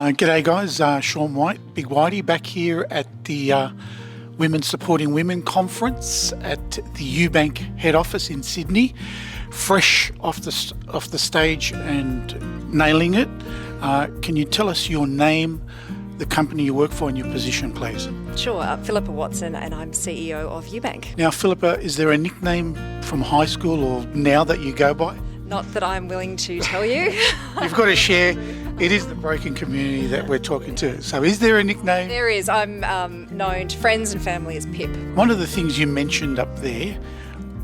G'day guys, Sean White, Big Whitey, back here at the Women Supporting Women Conference at the Ubank head office in Sydney. Fresh off the stage and nailing it. Can you tell us your name, the company you work for and your position, please? Sure, Phillipa Watson, and I'm CEO of Ubank. Now Philippa, is there a nickname from high school or now that you go by? Not that I'm willing to tell you. You've got to share. It is the broken community that we're talking to. So is there a nickname? There is. I'm known to friends and family as Pip. One of the things you mentioned up there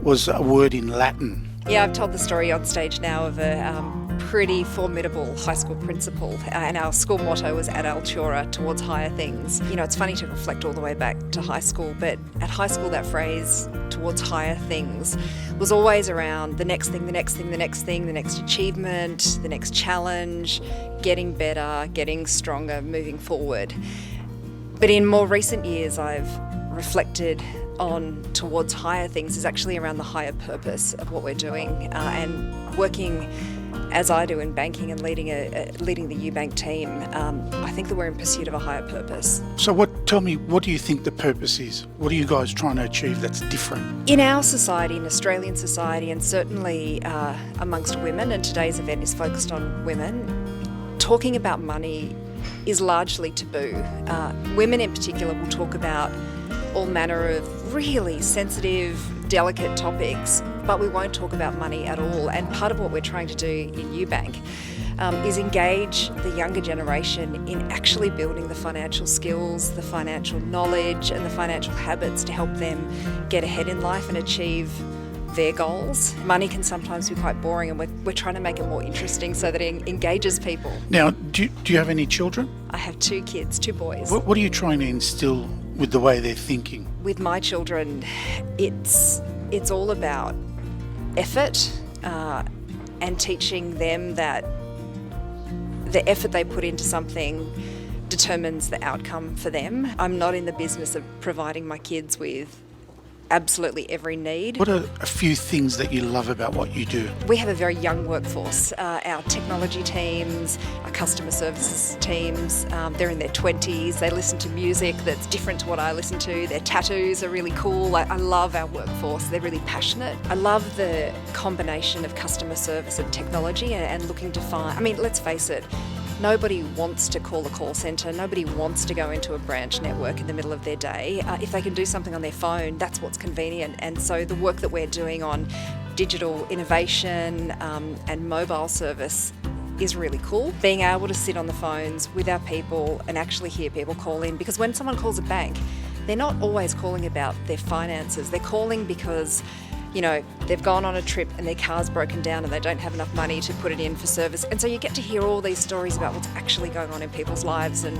was a word in Latin. Yeah, I've told the story on stage now of a pretty formidable high school principal, and our school motto was ad altura, towards higher things. You know, it's funny to reflect all the way back to high school, but at high school that phrase, towards higher things, was always around the next thing, the next thing, the next thing, the next achievement, the next challenge, getting better, getting stronger, moving forward. But in more recent years, I've reflected on towards higher things is actually around the higher purpose of what we're doing, and working as I do in banking and leading the Ubank team. I think that we're in pursuit of a higher purpose. So tell me, what do you think the purpose is? What are you guys trying to achieve that's different? In our society, in Australian society, and certainly amongst women, and today's event is focused on women, talking about money is largely taboo. Women in particular will talk about all manner of really sensitive, delicate topics, but we won't talk about money at all. And part of what we're trying to do in Ubank is engage the younger generation in actually building the financial skills, the financial knowledge and the financial habits to help them get ahead in life and achieve their goals. Money can sometimes be quite boring, and we're trying to make it more interesting so that it engages people. Now, do you have any children? I have 2 kids, 2 boys. What are you trying to instill with the way they're thinking? With my children, it's all about effort and teaching them that the effort they put into something determines the outcome for them. I'm not in the business of providing my kids with absolutely every need. What are a few things that you love about what you do? We have a very young workforce. Our technology teams, our customer services teams, they're in their 20s. They listen to music that's different to what I listen to. Their tattoos are really cool. I love our workforce. They're really passionate. I love the combination of customer service and technology and looking to find, let's face it, nobody wants to call a call centre. Nobody wants to go into a branch network in the middle of their day. If they can do something on their phone, that's what's convenient. And so the work that we're doing on digital innovation and mobile service is really cool. Being able to sit on the phones with our people and actually hear people call in, because when someone calls a bank, they're not always calling about their finances. They're calling because they've gone on a trip and their car's broken down and they don't have enough money to put it in for service. And so you get to hear all these stories about what's actually going on in people's lives, and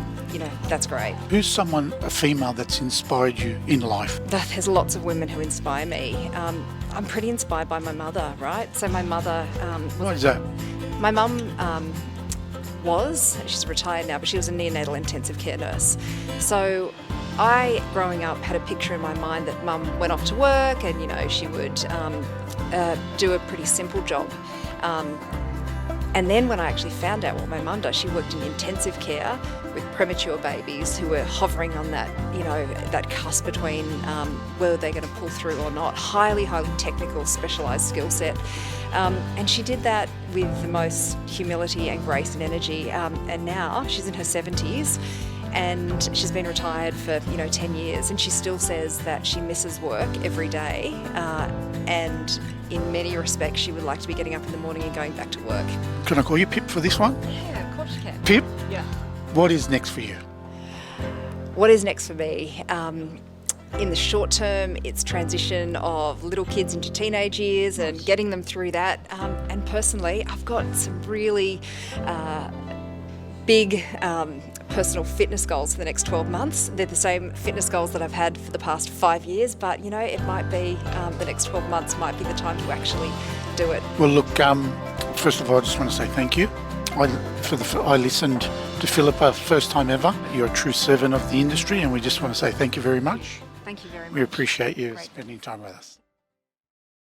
that's great. Who's a female that's inspired you in life? There's lots of women who inspire me. I'm pretty inspired by my mother, right? So my mother... Why is that? My mum she's retired now, but she was a neonatal intensive care nurse. So I, growing up, had a picture in my mind that Mum went off to work and, she would do a pretty simple job. And then when I actually found out what my mum does, she worked in intensive care with premature babies who were hovering on that, that cusp between whether they're going to pull through or not. Highly, highly technical, specialised skill set. And she did that with the most humility and grace and energy. And now she's in her 70s. And she's been retired for 10 years, and she still says that she misses work every day, and in many respects she would like to be getting up in the morning and going back to work. Can I call you Pip for this one? Yeah, of course you can. Pip? Yeah. What is next for you? What is next for me? In the short term, it's transition of little kids into teenage years and getting them through that. And personally, I've got some really big personal fitness goals for the next 12 months. They're the same fitness goals that I've had for the past 5 years, but it might be the next 12 months might be the time to actually do it. Well, look, first of all, I just want to say thank you. I listened to Philippa first time ever. You're a true servant of the industry, and we just want to say thank you very much. Thank you very much. We appreciate you spending time with us.